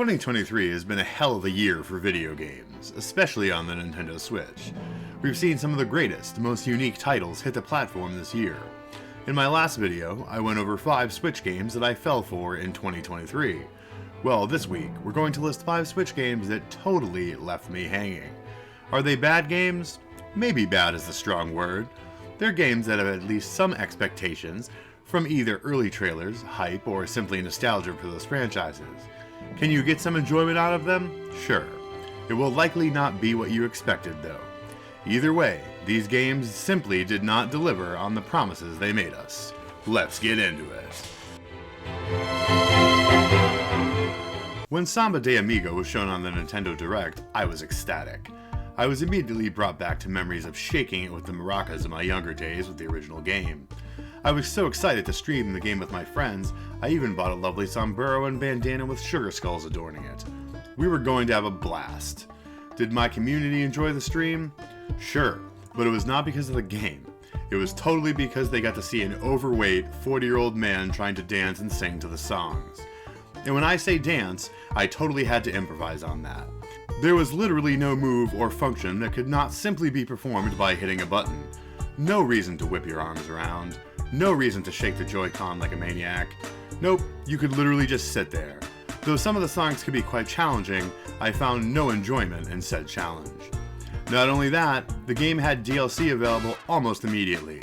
2023 has been a hell of a year for video games, especially on the Nintendo Switch. We've seen some of the greatest, most unique titles hit the platform this year. In my last video, I went over 5 Switch games that I fell for in 2023. Well, this week, we're going to list 5 Switch games that totally left me hanging. Are they bad games? Maybe bad is the strong word. They're games that have at least some expectations from either early trailers, hype, or simply nostalgia for those franchises. Can you get some enjoyment out of them? Sure. It will likely not be what you expected though. Either way, these games simply did not deliver on the promises they made us. Let's get into it. When Samba de Amigo was shown on the Nintendo Direct, I was ecstatic. I was immediately brought back to memories of shaking it with the maracas in my younger days with the original game. I was so excited to stream the game with my friends, I even bought a lovely sombrero and bandana with sugar skulls adorning it. We were going to have a blast. Did my community enjoy the stream? Sure, but it was not because of the game. It was totally because they got to see an overweight, 40-year-old man trying to dance and sing to the songs. And when I say dance, I totally had to improvise on that. There was literally no move or function that could not simply be performed by hitting a button. No reason to whip your arms around. No reason to shake the Joy-Con like a maniac. Nope, you could literally just sit there. Though some of the songs could be quite challenging, I found no enjoyment in said challenge. Not only that, the game had DLC available almost immediately.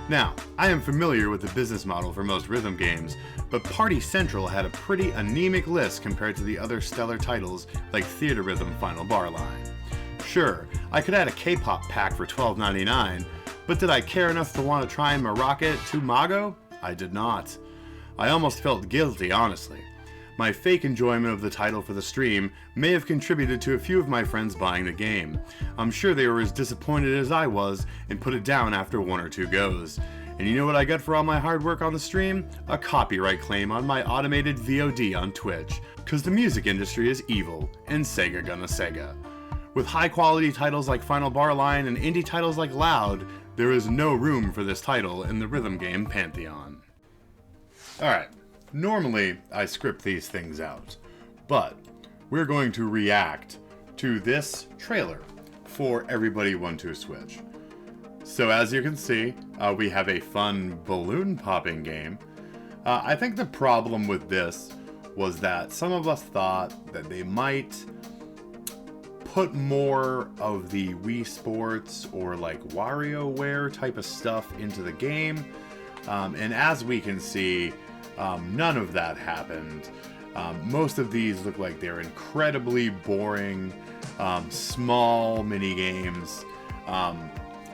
Now, I am familiar with the business model for most rhythm games, but Party Central had a pretty anemic list compared to the other stellar titles like Theatrhythm Final Bar Line. Sure, I could add a K-pop pack for $12.99, but did I care enough to want to try Marocket to Mago? I did not. I almost felt guilty, honestly. My fake enjoyment of the title for the stream may have contributed to a few of my friends buying the game. I'm sure they were as disappointed as I was and put it down after 1 or 2 goes. And you know what I got for all my hard work on the stream? A copyright claim on my automated VOD on Twitch. Cause the music industry is evil, and Sega gonna Sega. With high quality titles like Final Bar Line and indie titles like Loud, there is no room for this title in the rhythm game pantheon. Alright, normally I script these things out, but we're going to react to this trailer for Everybody Want to Switch. So as you can see, we have a fun balloon popping game. I think the problem with this was that some of us thought that they might put more of the Wii Sports or like WarioWare type of stuff into the game. And as we can see, none of that happened. Most of these look like they're incredibly boring, small mini games.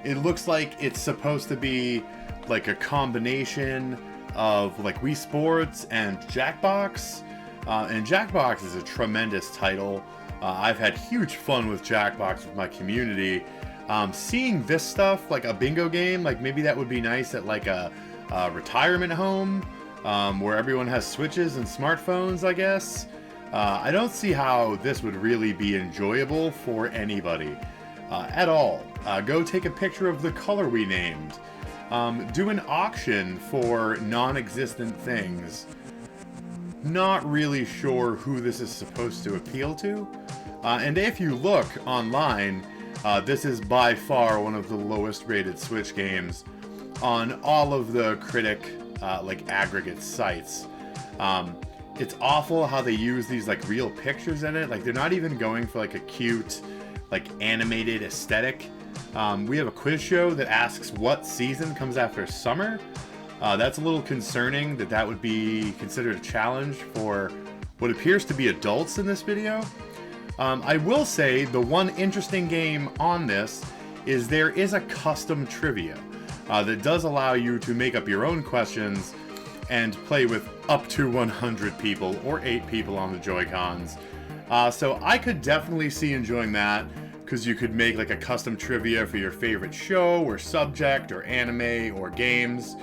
It looks like it's supposed to be like a combination of like Wii Sports and Jackbox. And Jackbox is a tremendous title. I've had huge fun with Jackbox with my community. Seeing this stuff, like a bingo game, like maybe that would be nice at like a retirement home where everyone has Switches and smartphones, I guess. I don't see how this would really be enjoyable for anybody at all. Go take a picture of the color we named. Do an auction for non-existent things. Not really sure who this is supposed to appeal to. And if you look online, this is by far one of the lowest rated Switch games on all of the critic like aggregate sites. It's awful how they use these like real pictures in it. Like they're not even going for like a cute like animated aesthetic. We have a quiz show that asks what season comes after summer. That's a little concerning that that would be considered a challenge for what appears to be adults in this video. I will say the one interesting game on this is there is a custom trivia that does allow you to make up your own questions and play with up to 100 people or 8 people on the Joy-Cons. So I could definitely see enjoying that because you could make like a custom trivia for your favorite show or subject or anime or games.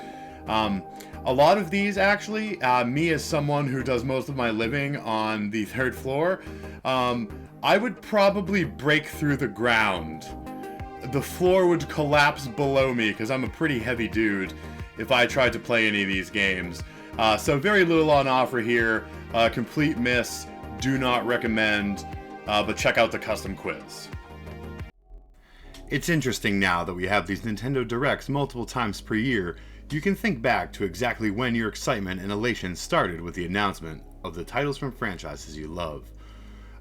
A lot of these actually, me as someone who does most of my living on the 3rd floor, I would probably break through the ground. The floor would collapse below me because I'm a pretty heavy dude if I tried to play any of these games. So very little on offer here, complete miss, Do not recommend, but check out the custom quiz. It's interesting now that we have these Nintendo Directs multiple times per year, you can think back to exactly when your excitement and elation started with the announcement of the titles from franchises you love.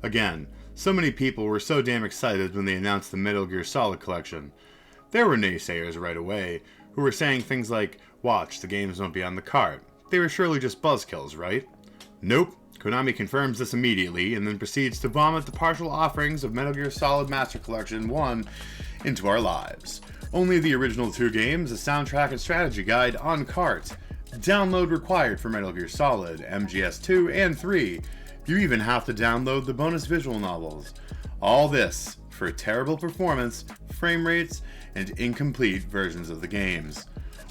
Again, so many people were so damn excited when they announced the Metal Gear Solid collection. There were naysayers right away, who were saying things like, watch, the games won't be on the cart. They were surely just buzzkills, right? Nope. Konami confirms this immediately and then proceeds to vomit the partial offerings of Metal Gear Solid Master Collection 1 into our lives. Only the original 2 games, a soundtrack and strategy guide on cart. Download required for Metal Gear Solid, MGS 2 and 3. You even have to download the bonus visual novels. All this for terrible performance, frame rates, and incomplete versions of the games.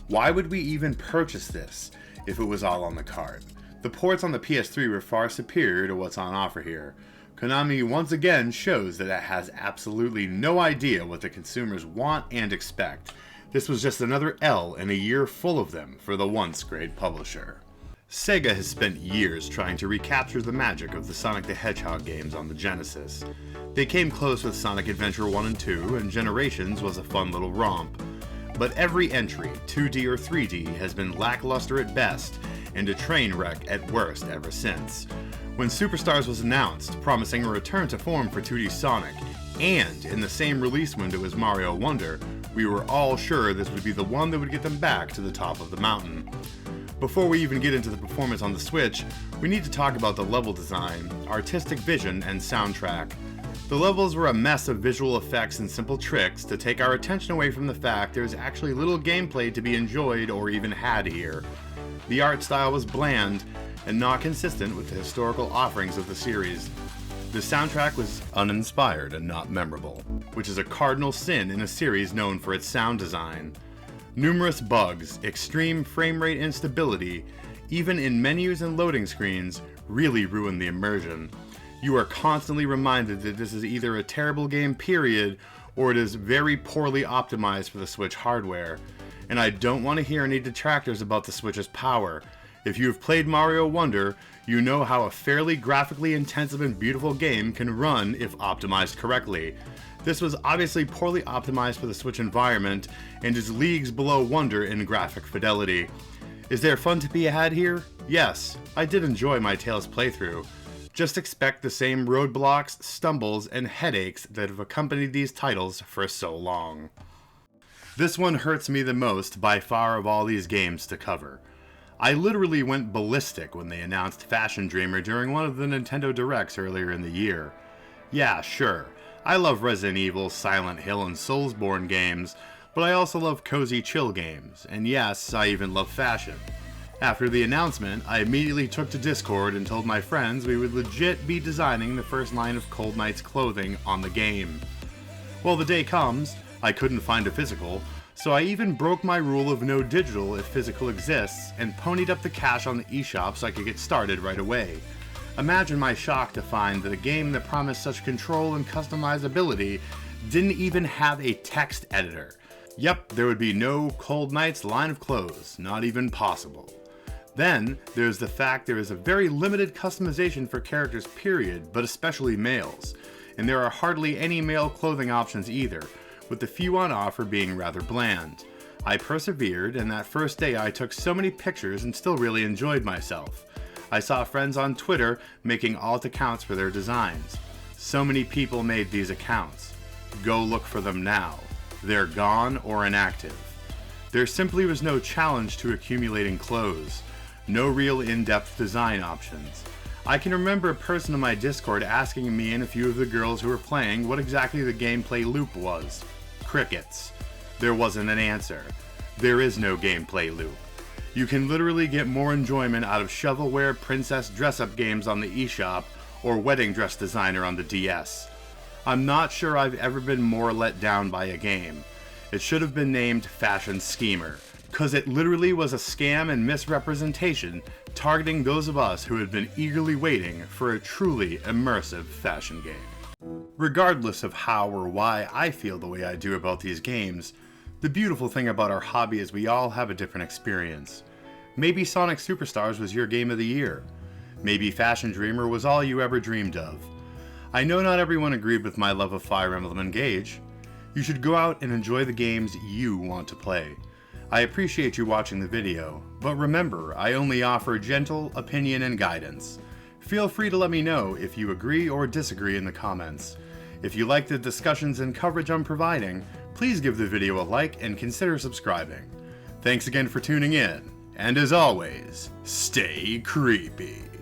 Why would we even purchase this if it was all on the cart? The ports on the PS3 were far superior to what's on offer here. Konami once again shows that it has absolutely no idea what the consumers want and expect. This was just another L in a year full of them for the once great publisher. Sega has spent years trying to recapture the magic of the Sonic the Hedgehog games on the Genesis. They came close with Sonic Adventure 1 and 2, and Generations was a fun little romp. But every entry, 2D or 3D, has been lackluster at best, and a train wreck at worst ever since. When Superstars was announced, promising a return to form for 2D Sonic, and in the same release window as Mario Wonder, we were all sure this would be the one that would get them back to the top of the mountain. Before we even get into the performance on the Switch, we need to talk about the level design, artistic vision, and soundtrack. The levels were a mess of visual effects and simple tricks to take our attention away from the fact there's actually little gameplay to be enjoyed or even had here. The art style was bland and not consistent with the historical offerings of the series. The soundtrack was uninspired and not memorable, which is a cardinal sin in a series known for its sound design. Numerous bugs, extreme frame rate instability, even in menus and loading screens, really ruin the immersion. You are constantly reminded that this is either a terrible game period, or it is very poorly optimized for the Switch hardware. And I don't want to hear any detractors about the Switch's power. If you have played Mario Wonder, you know how a fairly graphically intensive and beautiful game can run if optimized correctly. This was obviously poorly optimized for the Switch environment and is leagues below Wonder in graphic fidelity. Is there fun to be had here? Yes, I did enjoy my Tales playthrough. Just expect the same roadblocks, stumbles, and headaches that have accompanied these titles for so long. This one hurts me the most by far of all these games to cover. I literally went ballistic when they announced Fashion Dreamer during one of the Nintendo Directs earlier in the year. Yeah, sure, I love Resident Evil, Silent Hill, and Soulsborne games, but I also love cozy chill games, and yes, I even love fashion. After the announcement, I immediately took to Discord and told my friends we would legit be designing the first line of Cold Knight's clothing on the game. Well, the day comes, I couldn't find a physical, so I even broke my rule of no digital if physical exists and ponied up the cash on the eShop so I could get started right away. Imagine my shock to find that a game that promised such control and customizability didn't even have a text editor. Yep, there would be no Cold Knight's line of clothes, not even possible. Then, there's the fact there is a very limited customization for characters period, but especially males. And there are hardly any male clothing options either, with the few on offer being rather bland. I persevered, and that first day I took so many pictures and still really enjoyed myself. I saw friends on Twitter making alt accounts for their designs. So many people made these accounts. Go look for them now. They're gone or inactive. There simply was no challenge to accumulating clothes. No real in-depth design options. I can remember a person in my Discord asking me and a few of the girls who were playing what exactly the gameplay loop was. Crickets. There wasn't an answer. There is no gameplay loop. You can literally get more enjoyment out of shovelware princess dress-up games on the eShop or wedding dress designer on the DS. I'm not sure I've ever been more let down by a game. It should have been named Fashion Schemer, cause it literally was a scam and misrepresentation targeting those of us who had been eagerly waiting for a truly immersive fashion game. Regardless of how or why I feel the way I do about these games, the beautiful thing about our hobby is we all have a different experience. Maybe Sonic Superstars was your game of the year. Maybe Fashion Dreamer was all you ever dreamed of. I know not everyone agreed with my love of Fire Emblem Engage. You should go out and enjoy the games you want to play. I appreciate you watching the video, but remember, I only offer gentle opinion and guidance. Feel free to let me know if you agree or disagree in the comments. If you like the discussions and coverage I'm providing, please give the video a like and consider subscribing. Thanks again for tuning in, and as always, stay creepy.